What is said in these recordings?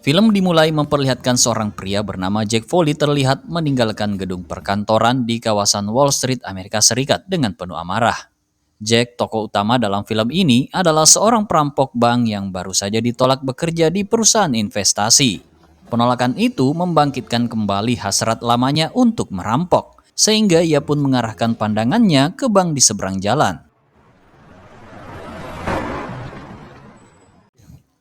Film dimulai memperlihatkan seorang pria bernama Jack Foley terlihat meninggalkan gedung perkantoran di kawasan Wall Street, Amerika Serikat dengan penuh amarah. Jack, tokoh utama dalam film ini, adalah seorang perampok bank yang baru saja ditolak bekerja di perusahaan investasi. Penolakan itu membangkitkan kembali hasrat lamanya untuk merampok, sehingga ia pun mengarahkan pandangannya ke bank di seberang jalan.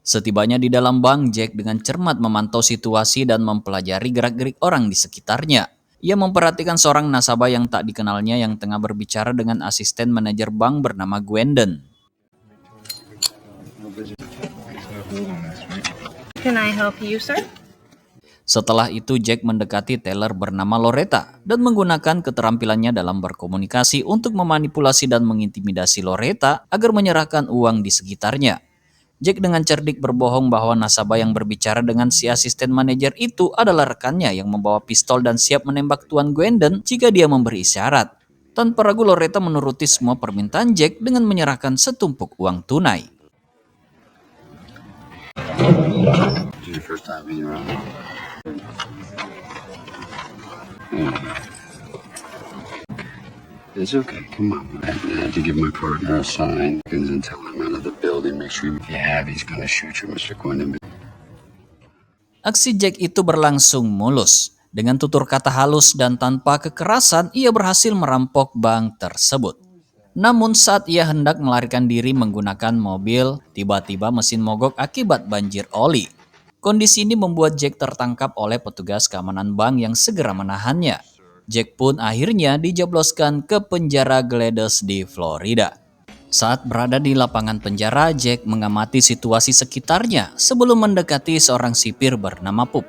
Setibanya di dalam bank, Jack dengan cermat memantau situasi dan mempelajari gerak-gerik orang di sekitarnya. Ia memperhatikan seorang nasabah yang tak dikenalnya yang tengah berbicara dengan asisten manajer bank bernama Gwendon. Can I help you, sir? Setelah itu Jack mendekati teller bernama Loretta dan menggunakan keterampilannya dalam berkomunikasi untuk memanipulasi dan mengintimidasi Loretta agar menyerahkan uang di sekitarnya. Jack dengan cerdik berbohong bahwa nasabah yang berbicara dengan si asisten manajer itu adalah rekannya yang membawa pistol dan siap menembak Tuan Gwendon jika dia memberi isyarat. Tanpa ragu Loretta menuruti semua permintaan Jack dengan menyerahkan setumpuk uang tunai. It's okay, come on. I had to give my partner a sign and tell him out of the building. Make sure if you have, he's gonna shoot you, Mr. Quinn. Aksi Jack itu berlangsung mulus. Dengan tutur kata halus dan tanpa kekerasan, ia berhasil merampok bank tersebut. Namun saat ia hendak melarikan diri menggunakan mobil, tiba-tiba mesin mogok akibat banjir oli. Kondisi ini membuat Jack tertangkap oleh petugas keamanan bank yang segera menahannya. Jack pun akhirnya dijebloskan ke penjara Glades di Florida. Saat berada di lapangan penjara, Jack mengamati situasi sekitarnya sebelum mendekati seorang sipir bernama Pup.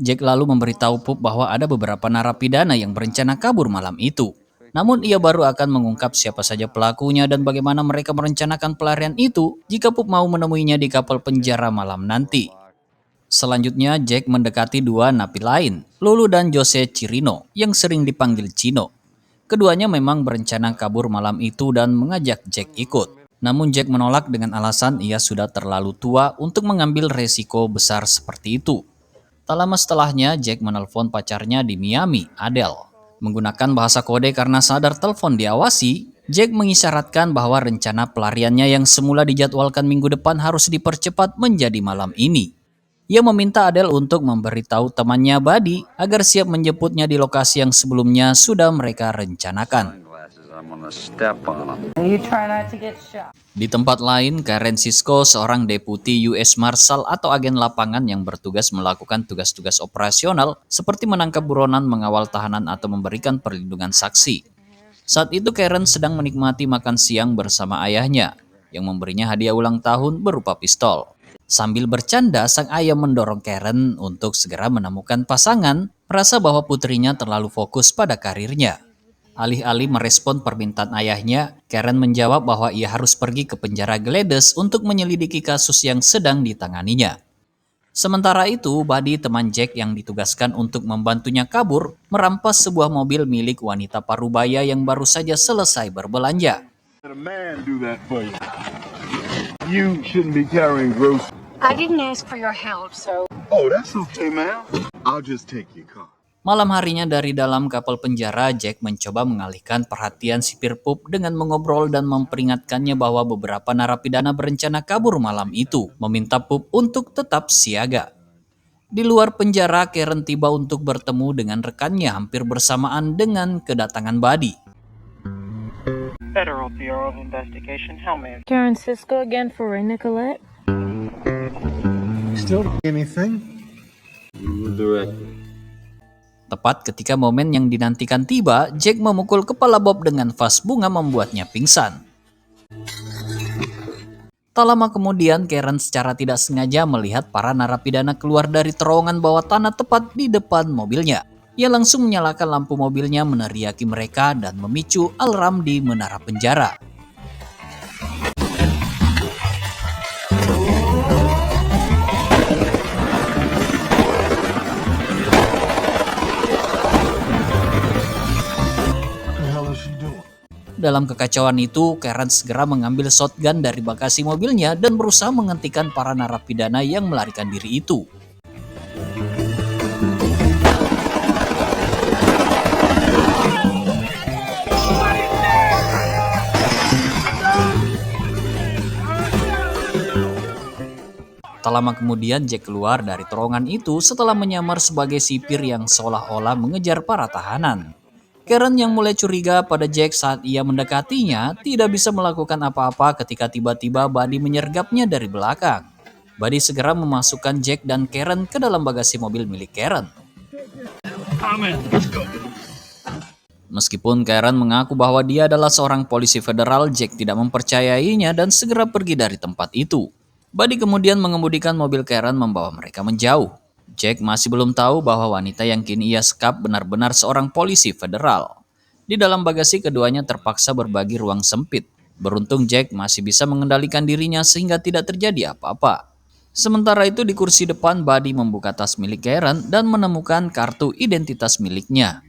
Jack lalu memberitahu Pup bahwa ada beberapa narapidana yang berencana kabur malam itu. Namun ia baru akan mengungkap siapa saja pelakunya dan bagaimana mereka merencanakan pelarian itu jika Pup mau menemuinya di kapal penjara malam nanti. Selanjutnya Jack mendekati dua napi lain, Lulu dan Jose Chirino, yang sering dipanggil Chino. Keduanya memang berencana kabur malam itu dan mengajak Jack ikut. Namun Jack menolak dengan alasan ia sudah terlalu tua untuk mengambil resiko besar seperti itu. Tak lama setelahnya Jack menelpon pacarnya di Miami, Adele. Menggunakan bahasa kode karena sadar telepon diawasi, Jack mengisyaratkan bahwa rencana pelariannya yang semula dijadwalkan minggu depan harus dipercepat menjadi malam ini. Ia meminta Adele untuk memberitahu temannya Buddy agar siap menjemputnya di lokasi yang sebelumnya sudah mereka rencanakan. Di tempat lain, Karen Cisco, seorang deputi US Marshal atau agen lapangan yang bertugas melakukan tugas-tugas operasional seperti menangkap buronan, mengawal tahanan, atau memberikan perlindungan saksi. Saat itu Karen sedang menikmati makan siang bersama ayahnya yang memberinya hadiah ulang tahun berupa pistol. Sambil bercanda, sang ayah mendorong Karen untuk segera menemukan pasangan, merasa bahwa putrinya terlalu fokus pada karirnya. Alih-alih merespon permintaan ayahnya, Karen menjawab bahwa ia harus pergi ke penjara Glades untuk menyelidiki kasus yang sedang ditanganinya. Sementara itu, Buddy, teman Jack yang ditugaskan untuk membantunya kabur, merampas sebuah mobil milik wanita parubaya yang baru saja selesai berbelanja. I didn't ask for your help, so... Oh, that's okay, ma'am. I'll just take your car. Malam harinya dari dalam kapal penjara, Jack mencoba mengalihkan perhatian sipir Pup dengan mengobrol dan memperingatkannya bahwa beberapa narapidana berencana kabur malam itu, meminta Pup untuk tetap siaga. Di luar penjara, Karen tiba untuk bertemu dengan rekannya hampir bersamaan dengan kedatangan Buddy. Federal Bureau of Investigation, how may I... Karen Cisco again for Ray Nicolette? Still anything? Tepat ketika momen yang dinantikan tiba, Jack memukul kepala Bob dengan vas bunga membuatnya pingsan. Tak lama kemudian, Karen secara tidak sengaja melihat para narapidana keluar dari terowongan bawah tanah tepat di depan mobilnya. Ia langsung menyalakan lampu mobilnya, meneriaki mereka dan memicu alarm di menara penjara. Dalam kekacauan itu, Karen segera mengambil shotgun dari bagasi mobilnya dan berusaha menghentikan para narapidana yang melarikan diri itu. Tak lama kemudian Jack keluar dari terowongan itu setelah menyamar sebagai sipir yang seolah-olah mengejar para tahanan. Karen yang mulai curiga pada Jack saat ia mendekatinya tidak bisa melakukan apa-apa ketika tiba-tiba Buddy menyergapnya dari belakang. Buddy segera memasukkan Jack dan Karen ke dalam bagasi mobil milik Karen. Meskipun Karen mengaku bahwa dia adalah seorang polisi federal, Jack tidak mempercayainya dan segera pergi dari tempat itu. Buddy kemudian mengemudikan mobil Karen membawa mereka menjauh. Jack masih belum tahu bahwa wanita yang kini ia sekap benar-benar seorang polisi federal. Di dalam bagasi keduanya terpaksa berbagi ruang sempit. Beruntung Jack masih bisa mengendalikan dirinya sehingga tidak terjadi apa-apa. Sementara itu di kursi depan Buddy membuka tas milik Karen dan menemukan kartu identitas miliknya.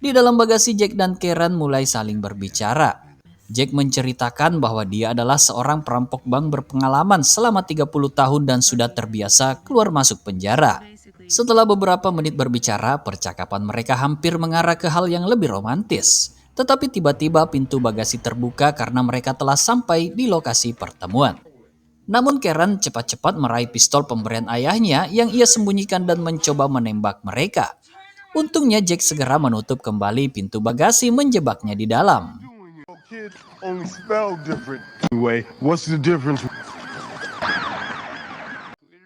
Di dalam bagasi Jack dan Karen mulai saling berbicara. Jack menceritakan bahwa dia adalah seorang perampok bank berpengalaman selama 30 tahun dan sudah terbiasa keluar masuk penjara. Setelah beberapa menit berbicara, percakapan mereka hampir mengarah ke hal yang lebih romantis. Tetapi tiba-tiba pintu bagasi terbuka karena mereka telah sampai di lokasi pertemuan. Namun Karen cepat-cepat meraih pistol pemberian ayahnya yang ia sembunyikan dan mencoba menembak mereka. Untungnya Jack segera menutup kembali pintu bagasi menjebaknya di dalam. Kids only spell different. Anyway, what's the difference?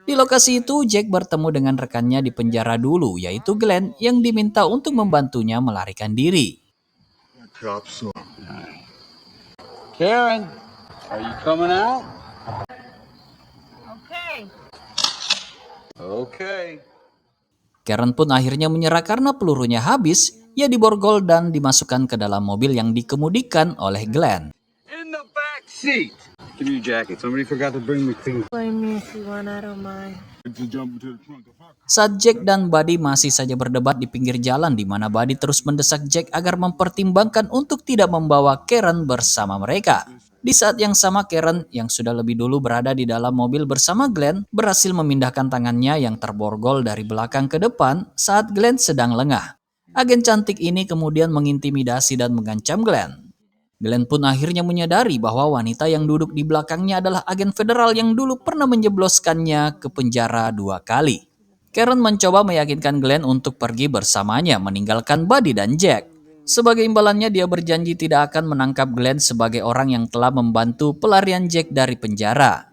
Di lokasi itu, Jack bertemu dengan rekannya di penjara dulu, yaitu Glenn, yang diminta untuk membantunya melarikan diri. Cops. Karen, are you coming out? Okay. Okay. Karen pun akhirnya menyerah karena pelurunya habis. Ia diborgol dan dimasukkan ke dalam mobil yang dikemudikan oleh Glenn. In the back seat. Give me your jacket. Somebody forgot to bring me things. Blame me if you want, I don't mind. Saat Jack dan Buddy masih saja berdebat di pinggir jalan di mana Buddy terus mendesak Jack agar mempertimbangkan untuk tidak membawa Karen bersama mereka. Di saat yang sama Karen yang sudah lebih dulu berada di dalam mobil bersama Glenn berhasil memindahkan tangannya yang terborgol dari belakang ke depan saat Glenn sedang lengah. Agen cantik ini kemudian mengintimidasi dan mengancam Glenn. Glenn pun akhirnya menyadari bahwa wanita yang duduk di belakangnya adalah agen federal yang dulu pernah menjebloskannya ke penjara 2 kali. Karen mencoba meyakinkan Glenn untuk pergi bersamanya meninggalkan Buddy dan Jack. Sebagai imbalannya dia berjanji tidak akan menangkap Glenn sebagai orang yang telah membantu pelarian Jack dari penjara.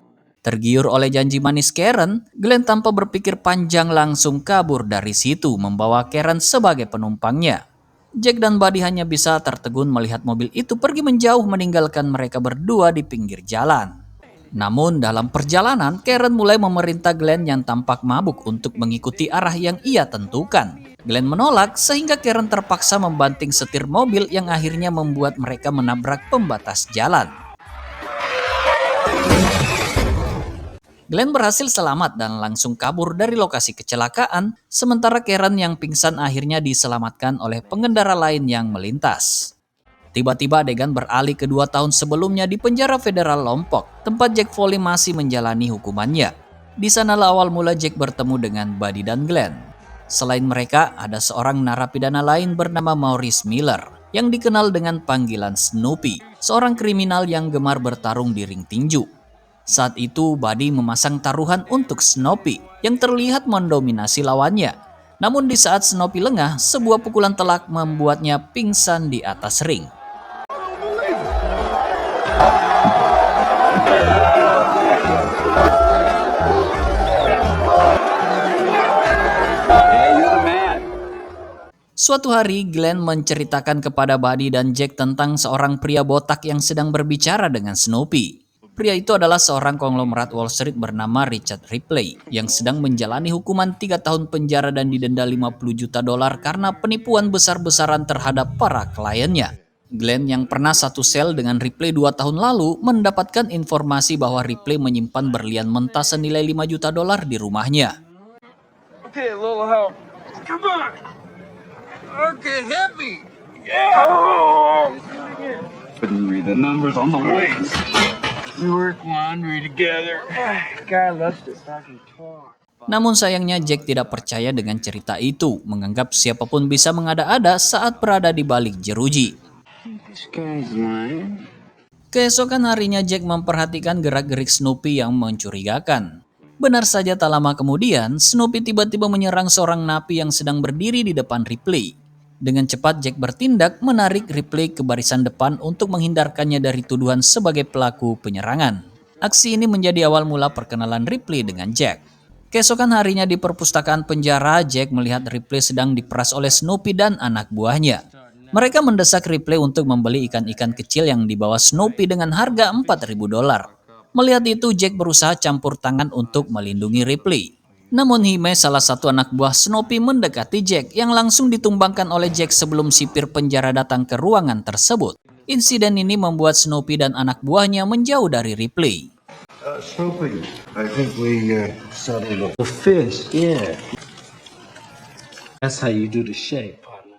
Tergiur oleh janji manis Karen, Glenn tanpa berpikir panjang langsung kabur dari situ membawa Karen sebagai penumpangnya. Jack dan Buddy hanya bisa tertegun melihat mobil itu pergi menjauh meninggalkan mereka berdua di pinggir jalan. Namun dalam perjalanan, Karen mulai memerintah Glenn yang tampak mabuk untuk mengikuti arah yang ia tentukan. Glenn menolak sehingga Karen terpaksa membanting setir mobil yang akhirnya membuat mereka menabrak pembatas jalan. Glenn berhasil selamat dan langsung kabur dari lokasi kecelakaan, sementara Karen yang pingsan akhirnya diselamatkan oleh pengendara lain yang melintas. Tiba-tiba adegan beralih ke 2 tahun sebelumnya di penjara federal Lompok, tempat Jack Foley masih menjalani hukumannya. Di sanalah awal mula Jack bertemu dengan Buddy dan Glenn. Selain mereka, ada seorang narapidana lain bernama Maurice Miller, yang dikenal dengan panggilan Snoopy, seorang kriminal yang gemar bertarung di ring tinju. Saat itu Buddy memasang taruhan untuk Snoopy yang terlihat mendominasi lawannya. Namun di saat Snoopy lengah, sebuah pukulan telak membuatnya pingsan di atas ring. Suatu hari Glenn menceritakan kepada Buddy dan Jack tentang seorang pria botak yang sedang berbicara dengan Snoopy. Pria itu adalah seorang konglomerat Wall Street bernama Richard Ripley yang sedang menjalani hukuman 3 tahun penjara dan didenda 50 juta dolar karena penipuan besar-besaran terhadap para kliennya. Glenn yang pernah satu sel dengan Ripley 2 tahun lalu mendapatkan informasi bahwa Ripley menyimpan berlian mentah senilai 5 juta dolar di rumahnya. Okay, a little help. Come on. Okay, hit me. Yeah. Couldn't read the numbers on the weights. We work laundry together. God loves to fucking talk. Namun sayangnya Jack tidak percaya dengan cerita itu, menganggap siapapun bisa mengada-ada saat berada di balik jeruji. This guy's lying. Keesokan harinya Jack memperhatikan gerak-gerik Snoopy yang mencurigakan. Benar saja tak lama kemudian, Snoopy tiba-tiba menyerang seorang napi yang sedang berdiri di depan Ripley. Dengan cepat Jack bertindak menarik Ripley ke barisan depan untuk menghindarkannya dari tuduhan sebagai pelaku penyerangan. Aksi ini menjadi awal mula perkenalan Ripley dengan Jack. Keesokan harinya di perpustakaan penjara, Jack melihat Ripley sedang diperas oleh Snoopy dan anak buahnya. Mereka mendesak Ripley untuk membeli ikan-ikan kecil yang dibawa Snoopy dengan harga $4.000. Melihat itu, Jack berusaha campur tangan untuk melindungi Ripley. Namun Hime, salah satu anak buah Snoopy, mendekati Jack yang langsung ditumbangkan oleh Jack sebelum sipir penjara datang ke ruangan tersebut. Insiden ini membuat Snoopy dan anak buahnya menjauh dari Ripley. Snoopy, I think we settled the fish. Yeah. That's how you do the shake, partner.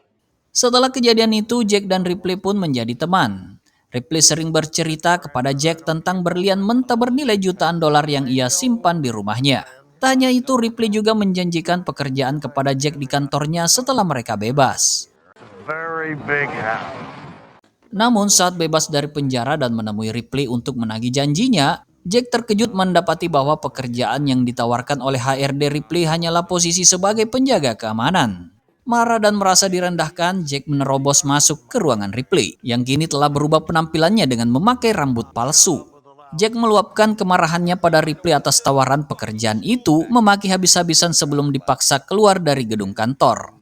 Setelah kejadian itu, Jack dan Ripley pun menjadi teman. Ripley sering bercerita kepada Jack tentang berlian mentah bernilai jutaan dolar yang ia simpan di rumahnya. Tak hanya itu, Ripley juga menjanjikan pekerjaan kepada Jack di kantornya setelah mereka bebas. Very big house. Namun saat bebas dari penjara dan menemui Ripley untuk menagih janjinya, Jack terkejut mendapati bahwa pekerjaan yang ditawarkan oleh HRD Ripley hanyalah posisi sebagai penjaga keamanan. Marah dan merasa direndahkan, Jack menerobos masuk ke ruangan Ripley, yang kini telah berubah penampilannya dengan memakai rambut palsu. Jack meluapkan kemarahannya pada Ripley atas tawaran pekerjaan itu, memaki habis-habisan sebelum dipaksa keluar dari gedung kantor.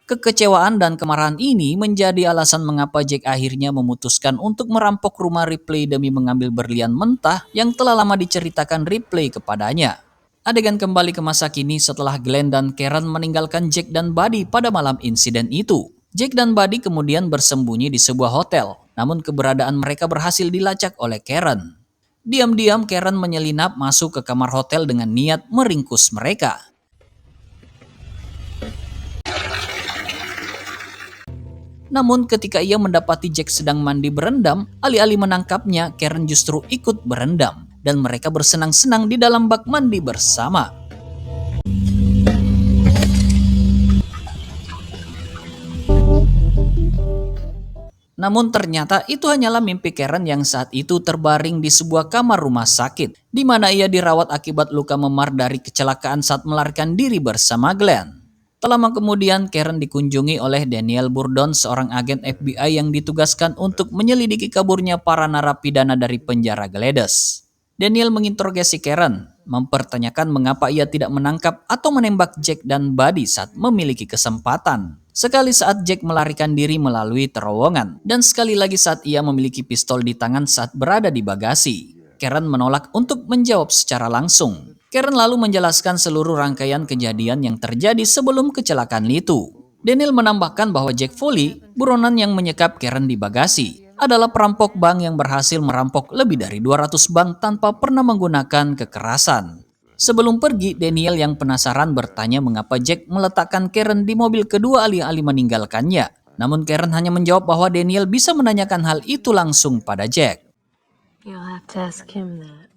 Kekecewaan dan kemarahan ini menjadi alasan mengapa Jack akhirnya memutuskan untuk merampok rumah Ripley demi mengambil berlian mentah yang telah lama diceritakan Ripley kepadanya. Adegan kembali ke masa kini setelah Glenn dan Karen meninggalkan Jack dan Buddy pada malam insiden itu. Jack dan Buddy kemudian bersembunyi di sebuah hotel, namun keberadaan mereka berhasil dilacak oleh Karen. Diam-diam Karen menyelinap masuk ke kamar hotel dengan niat meringkus mereka. Namun ketika ia mendapati Jack sedang mandi berendam, alih-alih menangkapnya, Karen justru ikut berendam dan mereka bersenang-senang di dalam bak mandi bersama. Namun ternyata itu hanyalah mimpi Karen yang saat itu terbaring di sebuah kamar rumah sakit, di mana ia dirawat akibat luka memar dari kecelakaan saat melarikan diri bersama Glenn. Tak lama kemudian, Karen dikunjungi oleh Daniel Burdon, seorang agen FBI yang ditugaskan untuk menyelidiki kaburnya para narapidana dari penjara Gladys. Daniel menginterogasi Karen, mempertanyakan mengapa ia tidak menangkap atau menembak Jack dan Buddy saat memiliki kesempatan. Sekali saat Jack melarikan diri melalui terowongan, dan sekali lagi saat ia memiliki pistol di tangan saat berada di bagasi. Karen menolak untuk menjawab secara langsung. Karen lalu menjelaskan seluruh rangkaian kejadian yang terjadi sebelum kecelakaan itu. Daniel menambahkan bahwa Jack Foley, buronan yang menyekap Karen di bagasi, adalah perampok bank yang berhasil merampok lebih dari 200 bank tanpa pernah menggunakan kekerasan. Sebelum pergi, Daniel yang penasaran bertanya mengapa Jack meletakkan Karen di mobil kedua alih-alih meninggalkannya. Namun Karen hanya menjawab bahwa Daniel bisa menanyakan hal itu langsung pada Jack. You'll have to ask him that.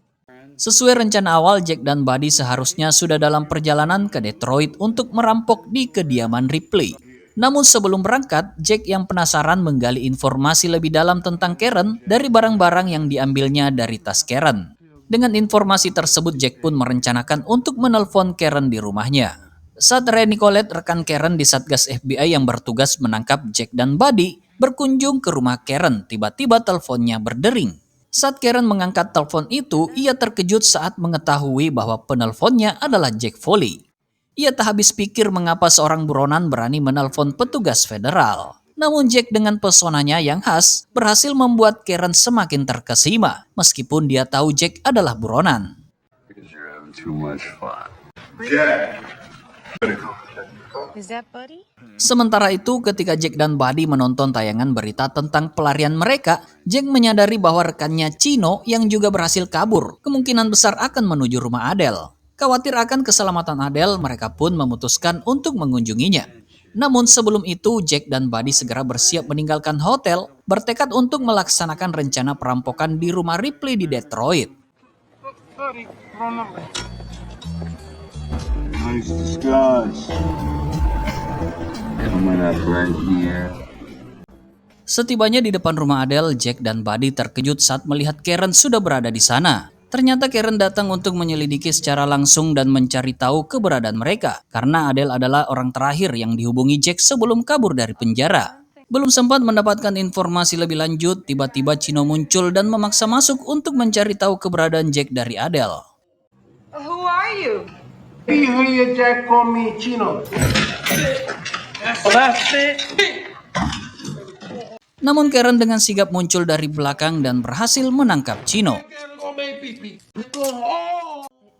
Sesuai rencana awal, Jack dan Buddy seharusnya sudah dalam perjalanan ke Detroit untuk merampok di kediaman Ripley. Namun sebelum berangkat, Jack yang penasaran menggali informasi lebih dalam tentang Karen dari barang-barang yang diambilnya dari tas Karen. Dengan informasi tersebut, Jack pun merencanakan untuk menelpon Karen di rumahnya. Saat Ray Nicolette, rekan Karen di Satgas FBI yang bertugas menangkap Jack dan Buddy, berkunjung ke rumah Karen, tiba-tiba teleponnya berdering. Saat Karen mengangkat telepon itu, ia terkejut saat mengetahui bahwa penelponnya adalah Jack Foley. Ia tak habis pikir mengapa seorang buronan berani menelpon petugas federal. Namun Jack dengan pesonanya yang khas berhasil membuat Karen semakin terkesima, meskipun dia tahu Jack adalah buronan. You're having too much fun. Is that Buddy? Sementara itu, ketika Jack dan Buddy menonton tayangan berita tentang pelarian mereka, Jack menyadari bahwa rekannya Chino yang juga berhasil kabur kemungkinan besar akan menuju rumah Adele. Khawatir akan keselamatan Adele, mereka pun memutuskan untuk mengunjunginya. Namun sebelum itu, Jack dan Buddy segera bersiap meninggalkan hotel, bertekad untuk melaksanakan rencana perampokan di rumah Ripley di Detroit. Buddy, wrong number. Nice disguise. Coming up right here. Setibanya di depan rumah Adele, Jack dan Buddy terkejut saat melihat Karen sudah berada di sana. Ternyata Karen datang untuk menyelidiki secara langsung dan mencari tahu keberadaan mereka, karena Adele adalah orang terakhir yang dihubungi Jack sebelum kabur dari penjara. Belum sempat mendapatkan informasi lebih lanjut, tiba-tiba Chino muncul dan memaksa masuk untuk mencari tahu keberadaan Jack dari Adele. Who are you? You hear Jack call me Chino. Namun Karen dengan sigap muncul dari belakang dan berhasil menangkap Chino.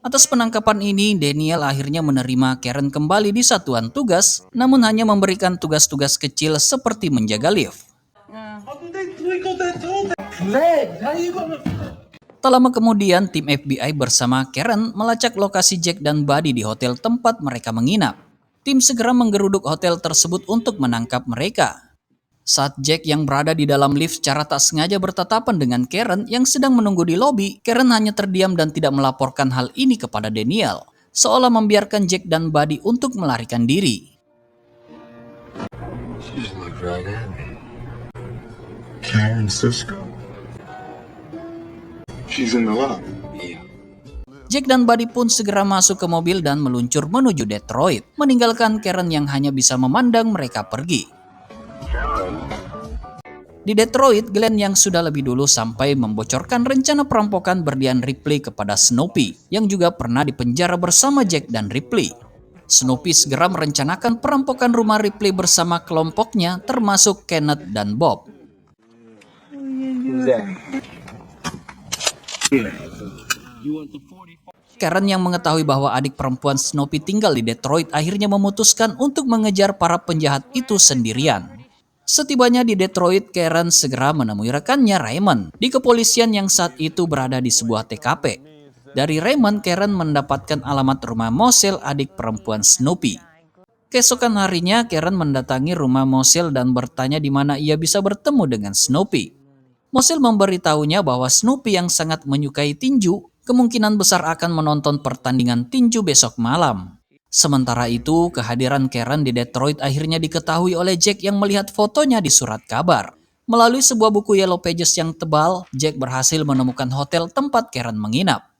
Atas penangkapan ini, Daniel akhirnya menerima Karen kembali di satuan tugas, namun hanya memberikan tugas-tugas kecil seperti menjaga lift. Tak lama kemudian, tim FBI bersama Karen melacak lokasi Jack dan Buddy di hotel tempat mereka menginap. Tim segera menggeruduk hotel tersebut untuk menangkap mereka. Saat Jack yang berada di dalam lift secara tak sengaja bertatapan dengan Karen yang sedang menunggu di lobi, Karen hanya terdiam dan tidak melaporkan hal ini kepada Daniel, seolah membiarkan Jack dan Buddy untuk melarikan diri. She just looked right at me. Karen Cisco. She's in the lobby. Yeah. Jack dan Buddy pun segera masuk ke mobil dan meluncur menuju Detroit, meninggalkan Karen yang hanya bisa memandang mereka pergi. Di Detroit, Glenn yang sudah lebih dulu sampai membocorkan rencana perampokan berlian Ripley kepada Snoopy, yang juga pernah dipenjara bersama Jack dan Ripley. Snoopy segera merencanakan perampokan rumah Ripley bersama kelompoknya, termasuk Kenneth dan Bob. Karen yang mengetahui bahwa adik perempuan Snoopy tinggal di Detroit akhirnya memutuskan untuk mengejar para penjahat itu sendirian. Setibanya di Detroit, Karen segera menemui rekannya Raymond di kepolisian yang saat itu berada di sebuah TKP. Dari Raymond, Karen mendapatkan alamat rumah Moselle, adik perempuan Snoopy. Keesokan harinya, Karen mendatangi rumah Moselle dan bertanya di mana ia bisa bertemu dengan Snoopy. Moselle memberitahunya bahwa Snoopy yang sangat menyukai tinju kemungkinan besar akan menonton pertandingan tinju besok malam. Sementara itu, kehadiran Karen di Detroit akhirnya diketahui oleh Jack yang melihat fotonya di surat kabar. Melalui sebuah buku Yellow Pages yang tebal, Jack berhasil menemukan hotel tempat Karen menginap.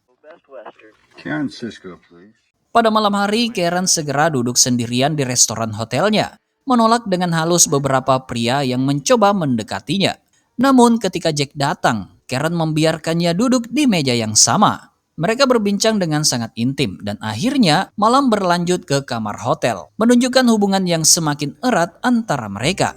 Karen Cisco, please. Pada malam hari, Karen segera duduk sendirian di restoran hotelnya, menolak dengan halus beberapa pria yang mencoba mendekatinya. Namun ketika Jack datang, Karen membiarkannya duduk di meja yang sama. Mereka berbincang dengan sangat intim dan akhirnya malam berlanjut ke kamar hotel, menunjukkan hubungan yang semakin erat antara mereka.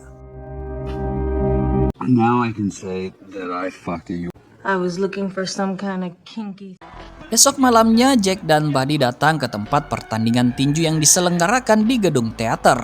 Now I can say that I fucked you. I was looking for some kind of kinky. Esok malamnya, Jack dan Buddy datang ke tempat pertandingan tinju yang diselenggarakan di gedung teater.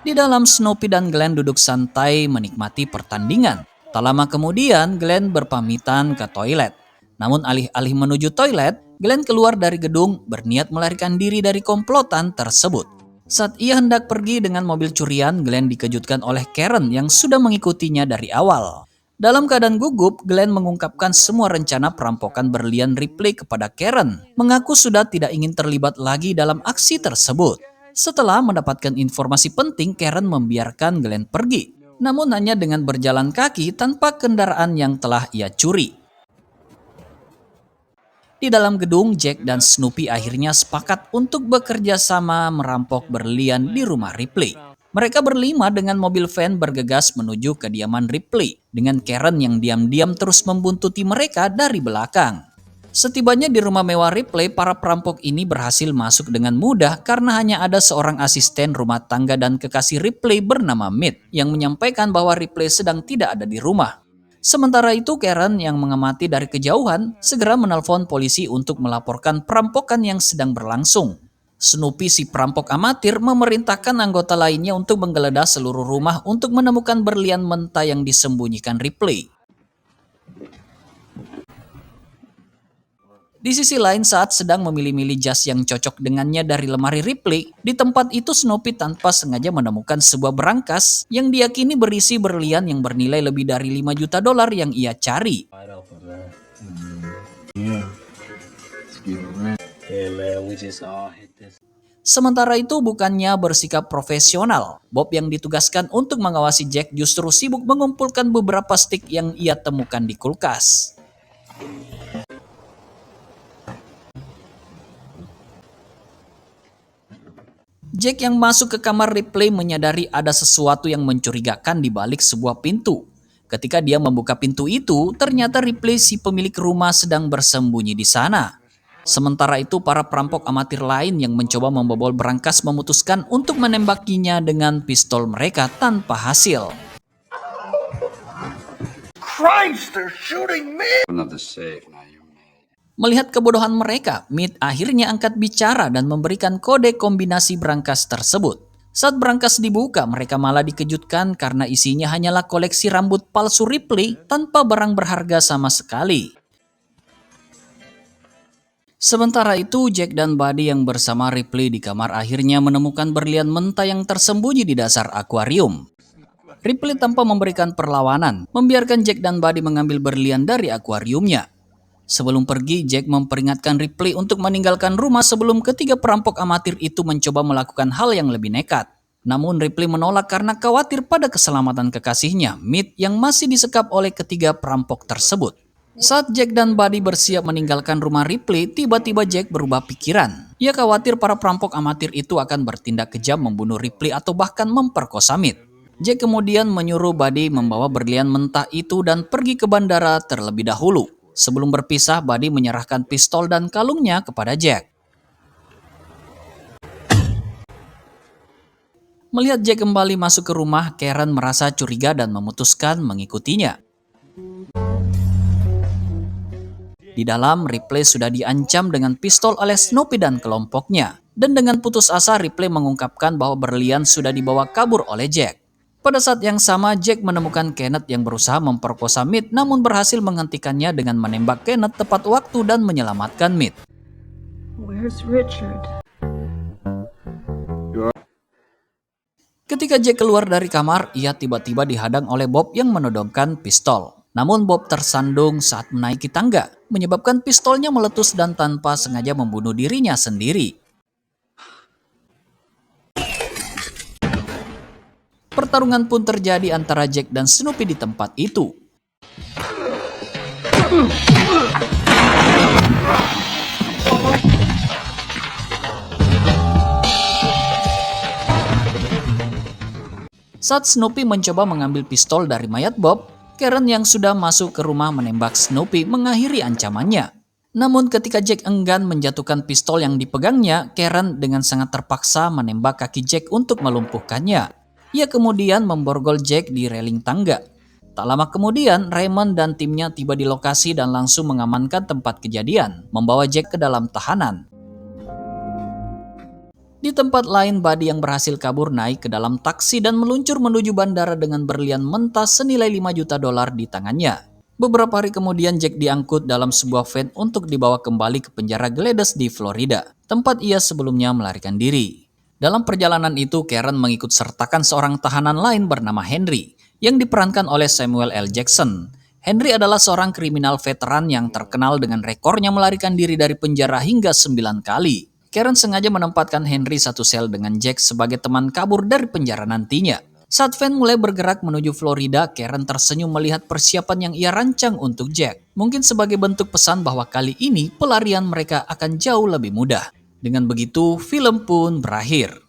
Di dalam, Snoopy dan Glenn duduk santai menikmati pertandingan. Tak lama kemudian, Glenn berpamitan ke toilet. Namun alih-alih menuju toilet, Glenn keluar dari gedung berniat melarikan diri dari komplotan tersebut. Saat ia hendak pergi dengan mobil curian, Glenn dikejutkan oleh Karen yang sudah mengikutinya dari awal. Dalam keadaan gugup, Glenn mengungkapkan semua rencana perampokan berlian Ripley kepada Karen, mengaku sudah tidak ingin terlibat lagi dalam aksi tersebut. Setelah mendapatkan informasi penting, Karen membiarkan Glenn pergi, namun hanya dengan berjalan kaki tanpa kendaraan yang telah ia curi. Di dalam gedung, Jack dan Snoopy akhirnya sepakat untuk bekerja sama merampok berlian di rumah Ripley. Mereka berlima dengan mobil van bergegas menuju kediaman Ripley, dengan Karen yang diam-diam terus membuntuti mereka dari belakang. Setibanya di rumah mewah Ripley, para perampok ini berhasil masuk dengan mudah karena hanya ada seorang asisten rumah tangga dan kekasih Ripley bernama Mead yang menyampaikan bahwa Ripley sedang tidak ada di rumah. Sementara itu, Karen yang mengamati dari kejauhan segera menelpon polisi untuk melaporkan perampokan yang sedang berlangsung. Snoopy, si perampok amatir, memerintahkan anggota lainnya untuk menggeledah seluruh rumah untuk menemukan berlian mentah yang disembunyikan Ripley. Di sisi lain, saat sedang memilih-milih jas yang cocok dengannya dari lemari Ripley, di tempat itu Snoopy tanpa sengaja menemukan sebuah berangkas yang diyakini berisi berlian yang bernilai lebih dari $5 juta yang ia cari. Sementara itu bukannya bersikap profesional, Bob yang ditugaskan untuk mengawasi Jack justru sibuk mengumpulkan beberapa stik yang ia temukan di kulkas. Jack yang masuk ke kamar Ripley menyadari ada sesuatu yang mencurigakan di balik sebuah pintu. Ketika dia membuka pintu itu, ternyata Ripley si pemilik rumah sedang bersembunyi di sana. Sementara itu para perampok amatir lain yang mencoba membobol berangkas memutuskan untuk menembakinya dengan pistol mereka tanpa hasil. Christ, they're shooting me! Another safe, now you're mad. Melihat kebodohan mereka, Mead akhirnya angkat bicara dan memberikan kode kombinasi berangkas tersebut. Saat berangkas dibuka, mereka malah dikejutkan karena isinya hanyalah koleksi rambut palsu Ripley tanpa barang berharga sama sekali. Sementara itu, Jack dan Buddy yang bersama Ripley di kamar akhirnya menemukan berlian mentah yang tersembunyi di dasar akuarium. Ripley tanpa memberikan perlawanan, membiarkan Jack dan Buddy mengambil berlian dari akuariumnya. Sebelum pergi, Jack memperingatkan Ripley untuk meninggalkan rumah sebelum ketiga perampok amatir itu mencoba melakukan hal yang lebih nekat. Namun Ripley menolak karena khawatir pada keselamatan kekasihnya, Mead, yang masih disekap oleh ketiga perampok tersebut. Saat Jack dan Buddy bersiap meninggalkan rumah Ripley, tiba-tiba Jack berubah pikiran. Ia khawatir para perampok amatir itu akan bertindak kejam membunuh Ripley atau bahkan memperkosa Mead. Jack kemudian menyuruh Buddy membawa berlian mentah itu dan pergi ke bandara terlebih dahulu. Sebelum berpisah, Buddy menyerahkan pistol dan kalungnya kepada Jack. Melihat Jack kembali masuk ke rumah, Karen merasa curiga dan memutuskan mengikutinya. Di dalam, Ripley sudah diancam dengan pistol oleh Snoopy dan kelompoknya. Dan dengan putus asa, Ripley mengungkapkan bahwa berlian sudah dibawa kabur oleh Jack. Pada saat yang sama, Jack menemukan Kenneth yang berusaha memperkosa Mead, namun berhasil menghentikannya dengan menembak Kenneth tepat waktu dan menyelamatkan Mead. Where's Richard? Ketika Jack keluar dari kamar, ia tiba-tiba dihadang oleh Bob yang menodongkan pistol. Namun Bob tersandung saat menaiki tangga, menyebabkan pistolnya meletus dan tanpa sengaja membunuh dirinya sendiri. Pertarungan pun terjadi antara Jack dan Snoopy di tempat itu. Saat Snoopy mencoba mengambil pistol dari mayat Bob, Karen yang sudah masuk ke rumah menembak Snoopy mengakhiri ancamannya. Namun ketika Jack enggan menjatuhkan pistol yang dipegangnya, Karen dengan sangat terpaksa menembak kaki Jack untuk melumpuhkannya. Ia kemudian memborgol Jack di reling tangga. Tak lama kemudian, Raymond dan timnya tiba di lokasi dan langsung mengamankan tempat kejadian, membawa Jack ke dalam tahanan. Di tempat lain, Buddy yang berhasil kabur naik ke dalam taksi dan meluncur menuju bandara dengan berlian mentah senilai $5 juta di tangannya. Beberapa hari kemudian, Jack diangkut dalam sebuah van untuk dibawa kembali ke penjara Gladys di Florida, tempat ia sebelumnya melarikan diri. Dalam perjalanan itu, Karen mengikut sertakan seorang tahanan lain bernama Henry, yang diperankan oleh Samuel L. Jackson. Henry adalah seorang kriminal veteran yang terkenal dengan rekornya melarikan diri dari penjara hingga 9 kali. Karen sengaja menempatkan Henry satu sel dengan Jack sebagai teman kabur dari penjara nantinya. Saat van mulai bergerak menuju Florida, Karen tersenyum melihat persiapan yang ia rancang untuk Jack. Mungkin sebagai bentuk pesan bahwa kali ini pelarian mereka akan jauh lebih mudah. Dengan begitu, film pun berakhir.